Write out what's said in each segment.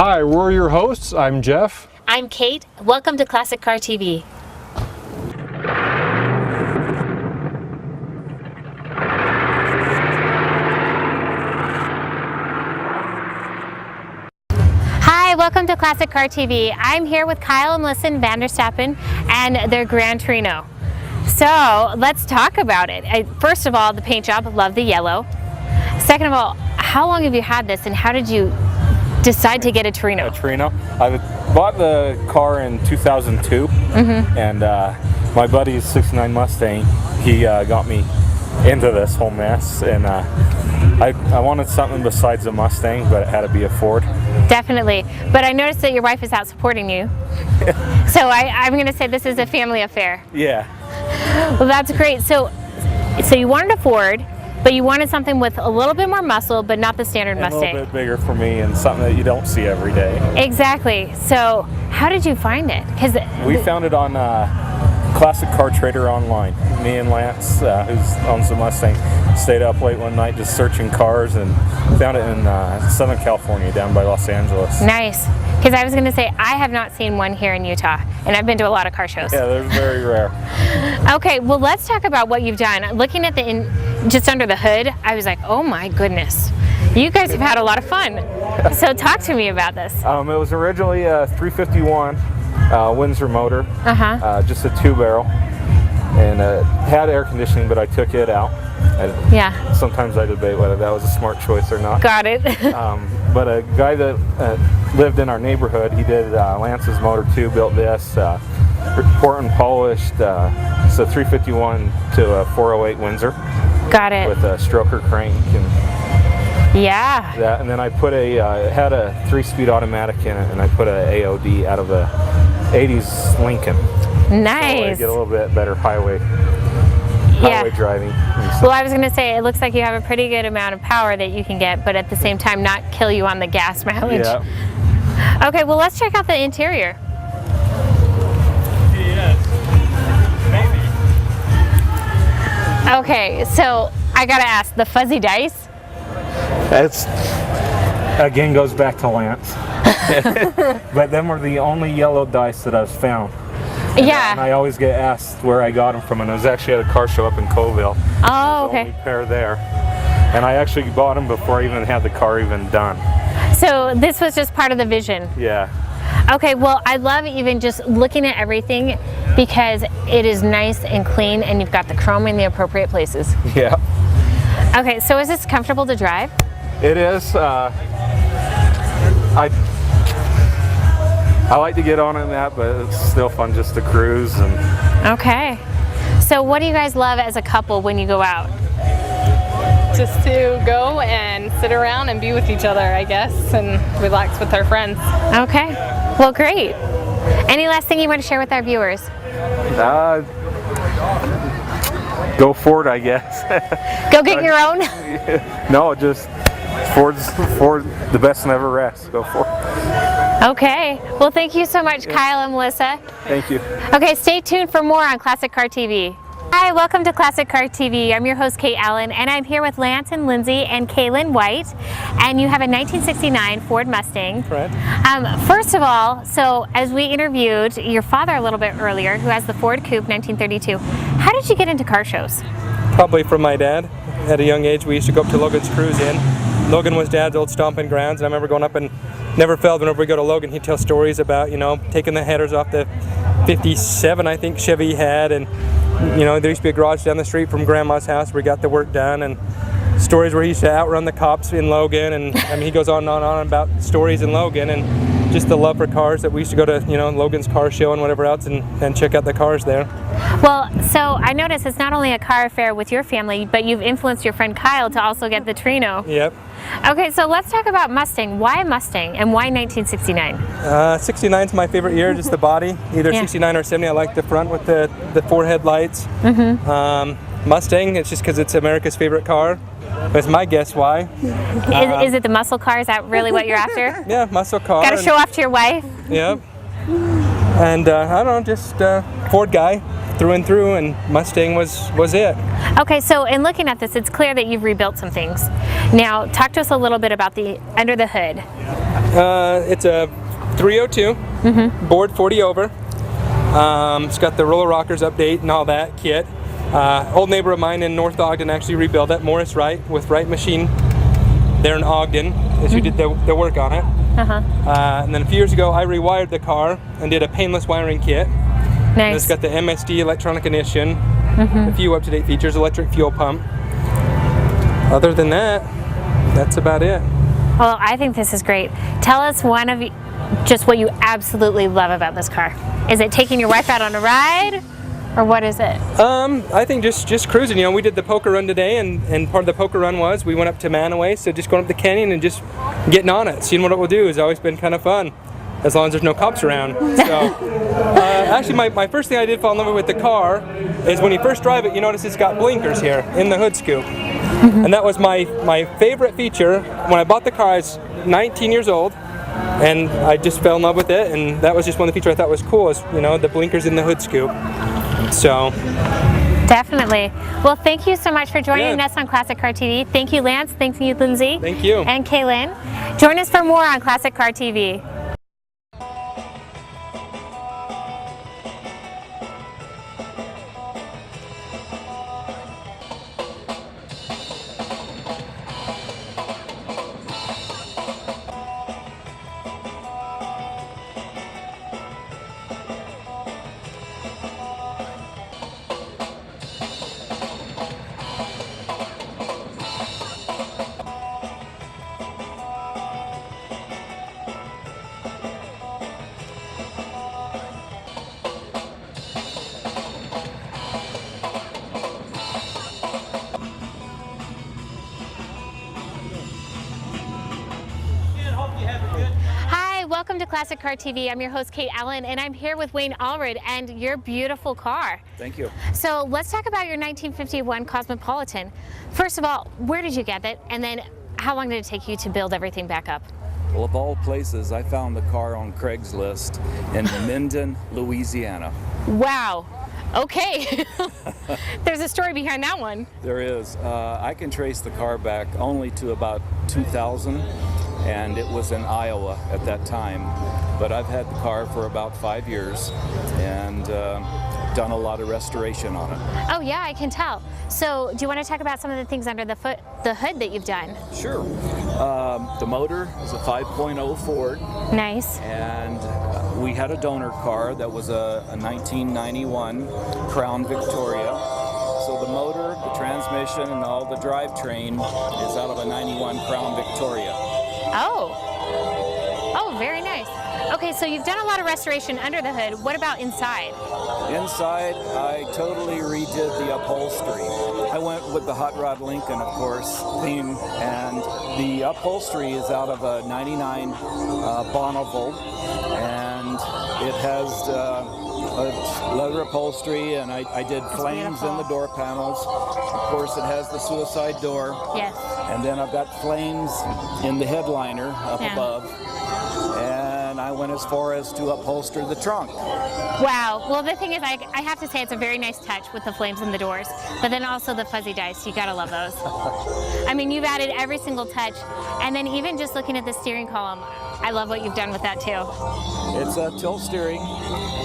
Hi, we're your hosts. I'm Jeff. I'm Kate. Welcome to Classic Car TV. Hi, welcome to Classic Car TV. I'm here with Kyle and Melissa van der Stappen and their Gran Torino. So let's talk about it. First of all, the paint job, love the yellow. Second of all, how long have you had this and how did you decide to get a Torino? A Torino. I bought the car in 2002, and my buddy's '69 Mustang, he got me into this whole mess, and I wanted something besides a Mustang, but it had to be a Ford. Definitely. But I noticed that your wife is out supporting you. So I'm going to say this is a family affair. Yeah. Well, that's great. So you wanted a Ford, but you wanted something with a little bit more muscle, but not the standard Mustang. A little bit bigger for me and something that you don't see every day. Exactly. So how did you find it? We found it on Classic Car Trader online. Me and Lance, who owns the Mustang, stayed up late one night just searching cars and found it in Southern California, down by Los Angeles. Nice. Because I was going to say, I have not seen one here in Utah, and I've been to a lot of car shows. Yeah, they're very rare. Okay, well, let's talk about what you've done. Looking at just under the hood, I was like, oh my goodness. You guys have had a lot of fun. So talk to me about this. It was originally a 351 Windsor motor, just a 2-barrel, and it had air conditioning, but I took it out. Yeah. Sometimes I debate whether that was a smart choice or not. Got it. But a guy that lived in our neighborhood, he did Lance's motor too, built this, Portland polished, it's a 351 to a 408 Windsor. Got it. With a stroker crank and yeah. And then I put it had a 3-speed automatic in it, and I put a AOD out of a 80s Lincoln. Nice. So I get a little bit better highway driving. Well, I was going to say, it looks like you have a pretty good amount of power that you can get, but at the same time not kill you on the gas mileage. Yeah. Okay, well, let's check out the interior. Okay, so I gotta ask, the fuzzy dice? It's, again, goes back to Lance. But them were the only yellow dice that I've found. Yeah. And I always get asked where I got them from, and it was actually at a car show up in Colville. Oh, okay. The only pair there. And I actually bought them before I even had the car even done. So this was just part of the vision? Yeah. Okay, well, I love even just looking at everything because it is nice and clean, and you've got the chrome in the appropriate places. Yeah. Okay, so is this comfortable to drive? It is. I like to get on in that, but it's still fun just to cruise. Okay. So what do you guys love as a couple when you go out? Just to go and sit around and be with each other, I guess, and relax with our friends. Okay. Well, great. Any last thing you want to share with our viewers? Go Ford, I guess. Go get your own? No, just Ford, the best never rests. Go Ford. Okay. Well, thank you so much, Kyle and Melissa. Thank you. Okay, stay tuned for more on Classic Car TV. Hi, welcome to Classic Car TV. I'm your host, Cate Allen, and I'm here with Lance and Lindsay and Kaylin White, and you have a 1969 Ford Mustang. Correct. First of all, so as we interviewed your father a little bit earlier, who has the Ford Coupe 1932, how did you get into car shows? Probably from my dad. At a young age, we used to go up to Logan's Cruise Inn. Logan was Dad's old stomping grounds, and I remember going up and never failed whenever we go to Logan, he'd tell stories about, taking the headers off the 57, I think, Chevy he had, and there used to be a garage down the street from Grandma's house where he got the work done, and stories where he used to outrun the cops in Logan, and I mean, he goes on and on about stories in Logan, and just the love for cars that we used to go to, Logan's car show and whatever else, and check out the cars there. Well, so I noticed it's not only a car affair with your family, but you've influenced your friend Kyle to also get the Torino. Yep. Okay, so let's talk about Mustang. Why Mustang and why 1969? 69 is my favorite year, just the body, either 69 or 70. I like the front with the 4 headlights. Mustang, it's just because it's America's favorite car. That's my guess why. Is it the muscle car? Is that really what you're after? Yeah, muscle car. Got to show off to your wife? Yep. And I don't know, just Ford guy through and through, and Mustang was it. Okay, so in looking at this, it's clear that you've rebuilt some things. Now, talk to us a little bit about the under the hood. It's a 302, board 40 over. It's got the roller rockers update and all that kit. Old neighbor of mine in North Ogden actually rebuilt it, Morris Wright, with Wright Machine. They're in Ogden, as you did the work on it. And then a few years ago, I rewired the car and did a painless wiring kit. And it's got the MSD electronic ignition, a few up-to-date features, electric fuel pump. Other than that, that's about it. Well, I think this is great. Tell us just what you absolutely love about this car. Is it taking your wife out on a ride, or what is it? I think just cruising. You know, we did the poker run today, and part of the poker run was we went up to Manaway, so just going up the canyon and just getting on it, seeing what it will do has always been kind of fun, as long as there's no cops around. So, actually, my first thing I did fall in love with the car is when you first drive it, you notice it's got blinkers here in the hood scoop. And that was my favorite feature. When I bought the car, I was 19 years old, and I just fell in love with it, and that was just one of the features I thought was cool, is, you know, the blinkers in the hood scoop. So. Definitely. Well, thank you so much for joining us on Classic Car TV. Thank you, Lance. Thank you, Lindsay. Thank you. And Kaylin. Join us for more on Classic Car TV. Welcome to Classic Car TV. I'm your host, Cate Allen, and I'm here with Wayne Allred and your beautiful car. Thank you. So let's talk about your 1951 Cosmopolitan. First of all, where did you get it? And then how long did it take you to build everything back up? Well, of all places, I found the car on Craigslist in Minden, Louisiana. Wow. Okay. There's a story behind that one. There is. I can trace the car back only to about 2000. And it was in Iowa at that time. But I've had the car for about 5 years and done a lot of restoration on it. Oh yeah, I can tell. So do you want to talk about some of the things under the hood that you've done? Sure. The motor is a 5.0 Ford. Nice. And we had a donor car that was a 1991 Crown Victoria. So the motor, the transmission, and all the drivetrain is out of a 91 Crown Victoria. Oh, very nice. Okay, so you've done a lot of restoration under the hood. What about inside? Inside, I totally redid the upholstery. I went with the Hot Rod Lincoln, of course, theme, and the upholstery is out of a 99 Bonneville, and it has leather upholstery, and I did flames in the door panels. Of course, it has the suicide door. Yes. And then I've got flames in the headliner up above. And I went as far as to upholster the trunk. Wow. Well, the thing is, I have to say it's a very nice touch with the flames in the doors, but then also the fuzzy dice. You gotta love those. I mean, you've added every single touch, and then even just looking at the steering column, I love what you've done with that too. It's a tilt steering,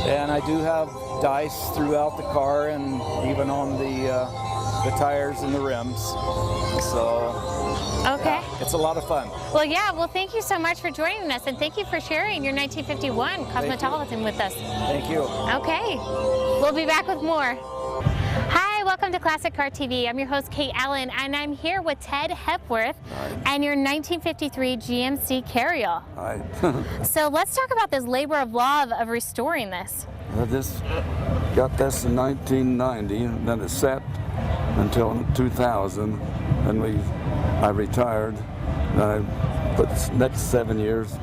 and I do have dice throughout the car and even on the tires and the rims. So. Okay. Yeah, it's a lot of fun. Well, yeah. Well, thank you so much for joining us, and thank you for sharing your 1951 Cosmopolitan with us. Thank you. Okay. We'll be back with more. Hi, welcome to Classic Car TV. I'm your host, Cate Allen, and I'm here with Ted Hepworth and your 1953 GMC Carryall. Hi. So let's talk about this labor of love of restoring this. I just got this in 1990, and then it sat until 2000, and I retired, and I put the next 7 years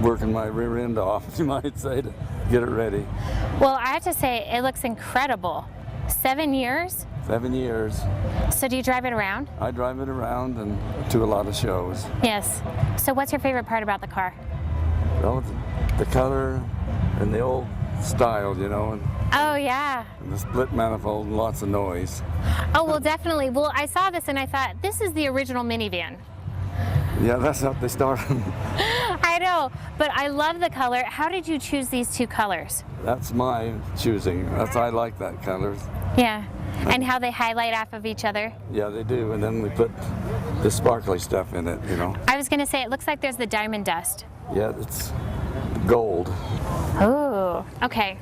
working my rear end off, you might say, to get it ready. Well, I have to say, it looks incredible. 7 years? 7 years. So do you drive it around? I drive it around and to a lot of shows. Yes. So what's your favorite part about the car? Well, the color and the old style, you know. Oh, yeah. And the split manifold and lots of noise. Oh, well, definitely. Well, I saw this and I thought, this is the original minivan. Yeah, that's how they started. I know, but I love the color. How did you choose these two colors? That's my choosing. I like that color. Yeah, and how they highlight off of each other. Yeah, they do. And then we put the sparkly stuff in it, you know. I was gonna say, it looks like there's the diamond dust. Yeah, it's gold. Ooh, okay.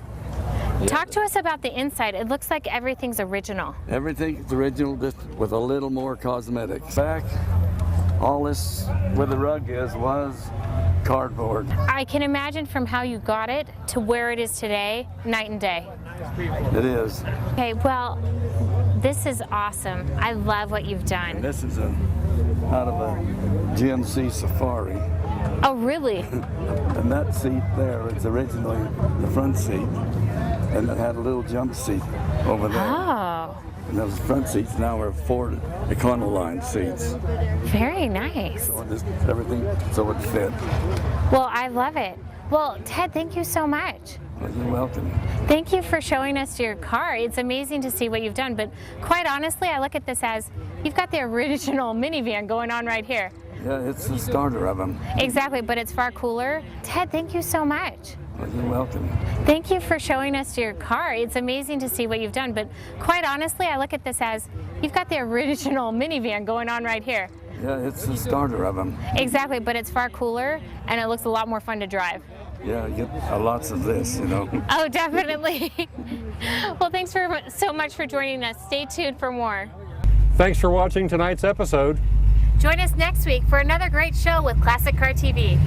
Talk to us about the inside. It looks like everything's original. Everything's original, just with a little more cosmetics. Back, all this where the rug was cardboard. I can imagine from how you got it to where it is today, night and day. It is. Okay, well, this is awesome. I love what you've done. This is out of a GMC Safari. Oh, really? And that seat there is originally the front seat. And it had a little jump seat over there. Oh, And those front seats now are Ford Econoline seats. very nice. So just everything so it fit. Well, I love it. Well, Ted, thank you so much. Well, you're welcome. Thank you for showing us your car. It's amazing to see what you've done, but quite honestly, I look at this as you've got the original minivan going on right here. Yeah, it's the starter of them. Exactly, but it's far cooler. Ted, thank you so much. Well, you're welcome. Thank you for showing us your car. It's amazing to see what you've done, but quite honestly, I look at this as you've got the original minivan going on right here. Yeah, it's the starter of them. Exactly, but it's far cooler and it looks a lot more fun to drive. Yeah, you get lots of this, you know. Oh, definitely. Well, thanks so much for joining us. Stay tuned for more. Thanks for watching tonight's episode. Join us next week for another great show with Classic Car TV.